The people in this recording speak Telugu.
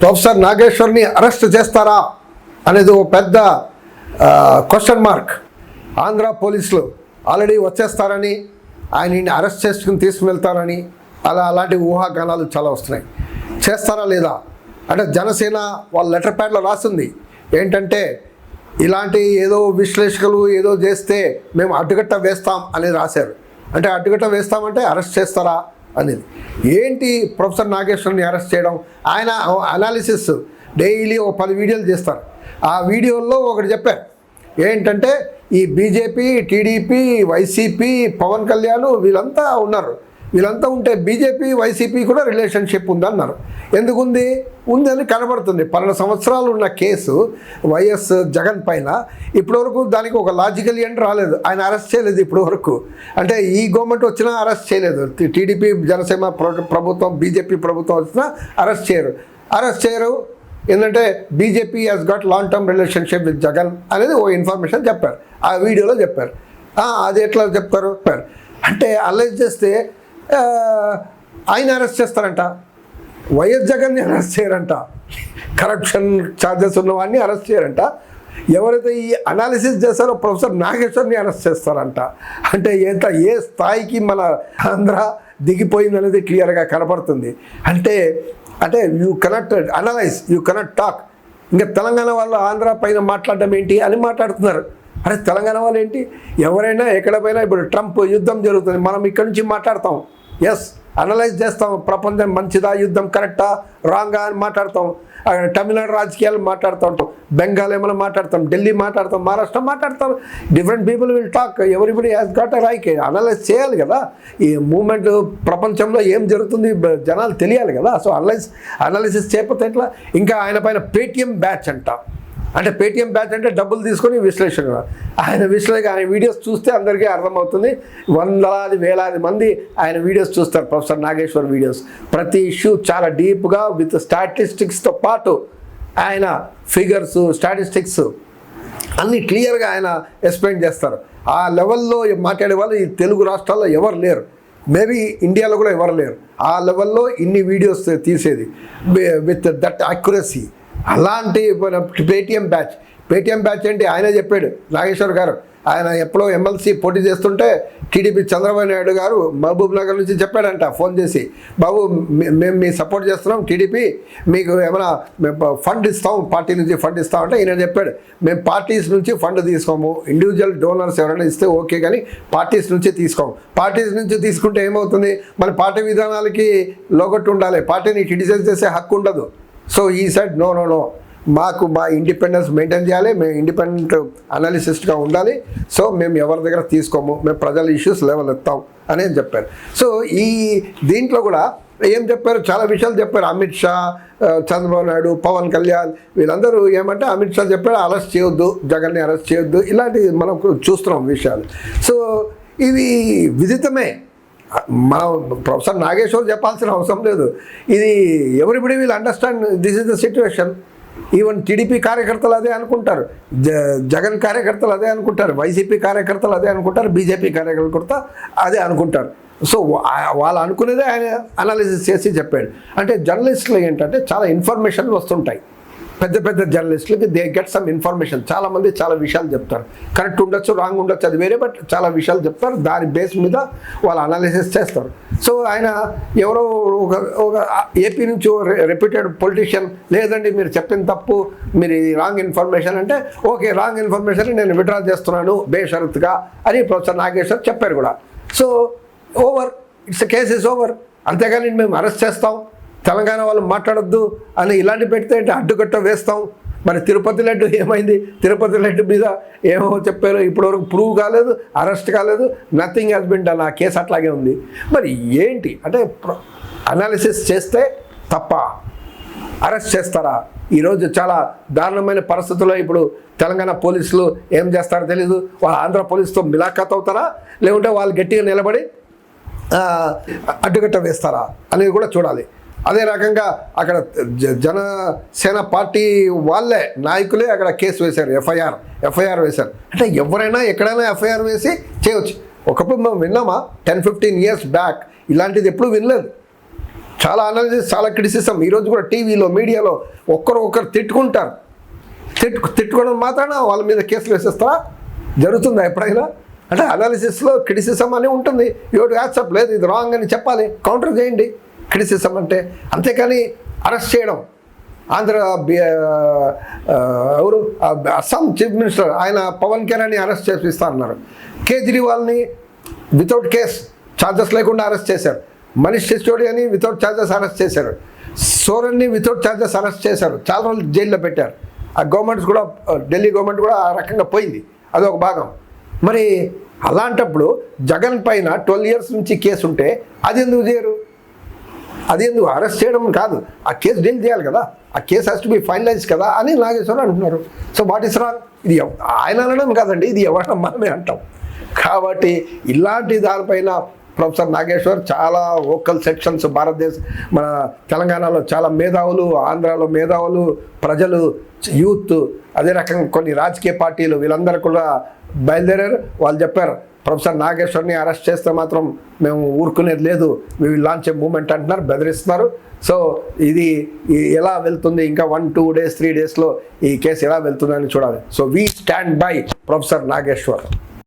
ప్రొఫెసర్ నాగేశ్వర్ని అరెస్ట్ చేస్తారా అనేది ఒక పెద్ద క్వశ్చన్ మార్క్. ఆంధ్ర పోలీసులు ఆల్రెడీ వచ్చేస్తారని, ఆయన్ని అరెస్ట్ చేసుకుని తీసుకువెళ్తారని అలాంటి ఊహాగానాలు చాలా వస్తున్నాయి. చేస్తారా లేదా అంటే జనసేన వాళ్ళ లెటర్ ప్యాడ్లో రాసింది ఏంటంటే, ఇలాంటి ఏదో విశ్లేషకులు ఏదో చేస్తే మేము అడ్డుకట్ట వేస్తాం అనేది రాశారు. అంటే అడ్డుకట్ట వేస్తామంటే అరెస్ట్ చేస్తారా అనేది. ఏంటి ప్రొఫెసర్ నాగేశ్వర్ని అరెస్ట్ చేయడం? ఆయన అనాలిసిస్ డైలీ ఒక 10 వీడియోలు చేస్తారు. ఆ వీడియోల్లో ఒకటి చెప్పారు ఏంటంటే, ఈ BJP, TDP, YCP, Pawan Kalyan వీళ్ళంతా ఉన్నారు. వీళ్ళంతా ఉంటే బీజేపీ, వైసీపీ కూడా రిలేషన్షిప్ ఉందన్నారు. ఎందుకుంది? ఉందని కనబడుతుంది. 12 సంవత్సరాలు ఉన్న కేసు వైఎస్ జగన్ పైన ఇప్పటివరకు దానికి ఒక లాజికల్ ఎండ్ రాలేదు. ఆయన అరెస్ట్ చేయలేదు ఇప్పటివరకు. అంటే ఈ గవర్నమెంట్ వచ్చినా అరెస్ట్ చేయలేదు. టీడీపీ, జనసేన ప్రభుత్వం, బీజేపీ ప్రభుత్వం వచ్చినా అరెస్ట్ చేయరు. ఏంటంటే BJP has got long term relationship with Jagan అనేది ఓ ఇన్ఫర్మేషన్ చెప్పారు. ఆ వీడియోలో చెప్పారు. అది ఎట్లా చెప్తారు అంటే, అనలైజ్ చేస్తే ఆయన అరెస్ట్ చేస్తారంట, వైఎస్ జగన్ని అరెస్ట్ చేయరంట, కరప్షన్ ఛార్జెస్ ఉన్నవాడిని అరెస్ట్ చేయరంట. ఎవరైతే ఈ అనాలిసిస్ చేస్తారో ప్రొఫెసర్ నాగేశ్వర్ని అరెస్ట్ చేస్తారంట. అంటే ఏ స్థాయికి మన ఆంధ్ర దిగిపోయింది అనేది క్లియర్గా కనపడుతుంది. అంటే you cannot analyse, you cannot talk. ఇంకా తెలంగాణ వాళ్ళు ఆంధ్ర పైన మాట్లాడడం ఏంటి అని మాట్లాడుతున్నారు. అరే తెలంగాణ వాళ్ళు ఏంటి? ఎవరైనా ఎక్కడ పోయినా ఇప్పుడు ట్రంప్ యుద్ధం జరుగుతుంది, మనం ఇక్కడి నుంచి మాట్లాడతాం. ఎస్, అనలైజ్ చేస్తాం. ప్రపంచం మంచిదా, యుద్ధం కరెక్టా, రాంగా అని మాట్లాడతాం. తమిళనాడు రాజకీయాలు మాట్లాడుతూ ఉంటాం, బెంగాల్ ఏమైనా మాట్లాడతాం, ఢిల్లీ మాట్లాడతాం, మహారాష్ట్ర మాట్లాడతాం. Different people will talk. Everybody has got a right. Analyse చేయాలి కదా. ఈ మూమెంట్ ప్రపంచంలో ఏం జరుగుతుంది జనాలు తెలియాలి కదా. సో అనాలిసిస్ చేయకపోతే ఎట్లా? ఇంకా ఆయన పైన పేటీఎం బ్యాచ్ అంట. అంటే పేటీఎం బ్యాచ్ అంటే డబ్బులు తీసుకొని విశ్లేషణ. ఆయన వీడియోస్ చూస్తే అందరికీ అర్థమవుతుంది. వేలాది మంది ఆయన వీడియోస్ చూస్తారు, ప్రొఫెసర్ నాగేశ్వర్ వీడియోస్. ప్రతి ఇష్యూ చాలా డీప్గా విత్ స్టాటిస్టిక్స్తో పాటు ఆయన ఫిగర్స్, స్టాటిస్టిక్స్ అన్నీ క్లియర్గా ఆయన ఎక్స్ప్లెయిన్ చేస్తారు. ఆ లెవెల్లో మాట్లాడే వాళ్ళు ఈ తెలుగు రాష్ట్రాల్లో ఎవరు లేరు. మేబీ ఇండియాలో కూడా ఎవరు లేరు ఆ లెవెల్లో ఇన్ని వీడియోస్ తీసేది విత్ దట్ అక్యురసీ. అలాంటి పేటీఎం బ్యాచ్ ఏంటి? ఆయనే చెప్పాడు నాగేశ్వర్ గారు. ఆయన ఎప్పుడో ఎమ్మెల్సీ పోటీ చేస్తుంటే టీడీపీ చంద్రబాబు నాయుడు గారు మహబూబ్ నగర్ నుంచి చెప్పాడంట ఫోన్ చేసి, బాబు మేము మీ సపోర్ట్ చేస్తున్నాం, టీడీపీ మీకు ఏమైనా ఫండ్ ఇస్తాం, పార్టీ నుంచి ఫండ్ ఇస్తామంటే ఈయన చెప్పాడు, మేము పార్టీస్ నుంచి ఫండ్ తీసుకోము, ఇండివిజువల్ డోనర్స్ ఎవరైనా ఇస్తే ఓకే, కానీ పార్టీస్ నుంచి తీసుకోము. పార్టీస్ నుంచి తీసుకుంటే ఏమవుతుంది? మన పార్టీ విధానాలకి లోగొట్టు ఉండాలి, పార్టీని క్రిటిసైజ్ చేసే హక్కు ఉండదు. సో ఈ సైడ్ నో, మాకు మా ఇండిపెండెన్స్ మెయింటైన్ చేయాలి, మేము ఇండిపెండెంట్ అనాలిసిస్ట్గా ఉండాలి. సో మేము ఎవరి దగ్గర తీసుకోము, మేము ప్రజల ఇష్యూస్ లెవెల్ ఎత్తాం అని చెప్పారు. సో ఈ దీంట్లో కూడా ఏం చెప్పారు? చాలా విషయాలు చెప్పారు. అమిత్ షా, చంద్రబాబు నాయుడు, పవన్ కళ్యాణ్ వీళ్ళందరూ ఏమంటే, అమిత్ షా చెప్పాడు అరెస్ట్ చేయొద్దు, జగన్ని అరెస్ట్ చేయొద్దు, ఇలాంటివి మనం చూస్తున్నాం విషయాలు. సో ఇవి విదితమే. మనం ప్రొఫెసర్ నాగేశ్వర్ చెప్పాల్సిన అవసరం లేదు. ఇది everybody will understand this is the situation. Even TDP కార్యకర్తలు అదే అనుకుంటారు, జగన్ కార్యకర్తలు అదే అనుకుంటారు, వైసీపీ కార్యకర్తలు అదే అనుకుంటారు, బీజేపీ కార్యకర్తలు అదే అనుకుంటారు. సో వాళ్ళు అనుకునేదే ఆయన అనాలిసిస్ చేసి చెప్పాడు. అంటే జర్నలిస్టులు ఏంటంటే చాలా ఇన్ఫర్మేషన్ వస్తుంటాయి. పెద్ద జర్నలిస్టులకి దే గెట్ సమ్ ఇన్ఫర్మేషన్. చాలామంది చాలా విషయాలు చెప్తారు, కరెక్ట్ ఉండొచ్చు, రాంగ్ ఉండొచ్చు, అది వేరే, బట్ చాలా విషయాలు చెప్తారు. దాని బేస్ మీద వాళ్ళు అనాలిసిస్ చేస్తారు. సో ఆయన ఎవరో ఒక ఏపీ నుంచి రెప్యూటెడ్ పొలిటీషియన్, లేదండి మీరు చెప్పిన తప్పు, మీరు రాంగ్ ఇన్ఫర్మేషన్ అంటే, ఓకే రాంగ్ ఇన్ఫర్మేషన్ నేను విత్డ్రా చేస్తున్నాను బేషరతుగా అని ప్రొఫెసర్ నాగేశ్వర్ చెప్పారు కూడా. So over, case is over. అంతేగాని మేము అరెస్ట్ చేస్తాం, తెలంగాణ వాళ్ళు మాట్లాడొద్దు అని ఇలాంటి పెడితే అంటే అడ్డుకట్ట వేస్తాం. మరి తిరుపతి లడ్డు ఏమైంది? తిరుపతి లడ్డు మీద ఏమో చెప్పారు, ఇప్పటివరకు ప్రూవ్ కాలేదు, అరెస్ట్ కాలేదు, నథింగ్ హ్యాస్ బిన్ డన్. ఆ కేసు అట్లాగే ఉంది. మరి ఏంటి అంటే, అనాలిసిస్ చేస్తే తప్ప అరెస్ట్ చేస్తారా? ఈరోజు చాలా దారుణమైన పరిస్థితుల్లో ఇప్పుడు తెలంగాణ పోలీసులు ఏం చేస్తారో తెలీదు. వాళ్ళు ఆంధ్ర పోలీసుతో మిలాఖాత్ అవుతారా, లేకుంటే వాళ్ళు గట్టిగా నిలబడి అడ్డుకట్ట వేస్తారా అనేది కూడా చూడాలి. అదే రకంగా అక్కడ జనసేన పార్టీ వాళ్ళే నాయకులే అక్కడ కేసు వేశారు, ఎఫ్ఐఆర్ వేశారు. అంటే ఎవరైనా ఎక్కడైనా ఎఫ్ఐఆర్ వేసి చేయవచ్చు. ఒకప్పుడు మనం విన్నామా? 10-15 years బ్యాక్ ఇలాంటిది ఎప్పుడు వినలేదు. చాలా అనాలిసిస్, చాలా క్రిటిసిజం. ఈరోజు కూడా టీవీలో, మీడియాలో ఒకరు తిట్టుకుంటారు. తిట్టుకోవడం మాత్రాన వాళ్ళ మీద కేసులు వేసేస్తారా? జరుగుతుందా ఎప్పుడైనా? అంటే అనాలిసిస్లో క్రిటిసిజం అని ఉంటుంది. యువర్ యాక్సెప్ట్, లేదు ఇది రాంగ్ అని చెప్పాలి, కౌంటర్ చేయండి క్రిటిసిజం అంటే. అంతేకాని అరెస్ట్ చేయడం. ఎవరు అస్సాం చీఫ్ మినిస్టర్ ఆయన పవన్ కళ్యాణ్ని అరెస్ట్ చేపిస్తా అన్నారు. కేజ్రీవాల్ని వితౌట్ కేస్, ఛార్జెస్ లేకుండా అరెస్ట్ చేశారు. మనీష్ సిసోడియాని వితౌట్ ఛార్జెస్ అరెస్ట్ చేశారు. సోరెన్ని వితౌట్ ఛార్జెస్ అరెస్ట్ చేశారు. చాలా రోజులు జైల్లో పెట్టారు. ఆ గవర్నమెంట్స్ కూడా, ఢిల్లీ గవర్నమెంట్ కూడా ఆ రకంగా పోయింది. అదొక భాగం. మరి అలాంటప్పుడు జగన్ పైన 12 years నుంచి కేసు ఉంటే అది ఎందుకు చేయరు? అది ఎందుకు అరెస్ట్ చేయడం కాదు, ఆ కేసు డీల్ చేయాలి కదా, ఆ case has to be finalize కదా అని నాగేశ్వరరావు అంటున్నారు. So what is wrong? ఇది ఆయన అనడం కాదండి, ఇది ఎవరైనా మనమే అంటాం. కాబట్టి ఇలాంటి దానిపైన ప్రొఫెసర్ నాగేశ్వర్ చాలా వోకల్ సెక్షన్స్, మన తెలంగాణలో చాలా మేధావులు, ఆంధ్రాలో మేధావులు, ప్రజలు, యూత్, అదే రకంగా కొన్ని రాజకీయ పార్టీలు వీళ్ళందరూ కూడా బయలుదేరారు. వాళ్ళు చెప్పారు ప్రొఫెసర్ నాగేశ్వర్ని అరెస్ట్ చేస్తే మాత్రం మేము ఊరుకునేది లేదు, we will launch a movement అంటున్నారు, బెదిరిస్తున్నారు. సో ఇది ఎలా వెళ్తుంది, ఇంకా 1-2 days 3 daysలో ఈ కేసు ఎలా వెళ్తుందని చూడాలి. So we stand by professor Nageshwar.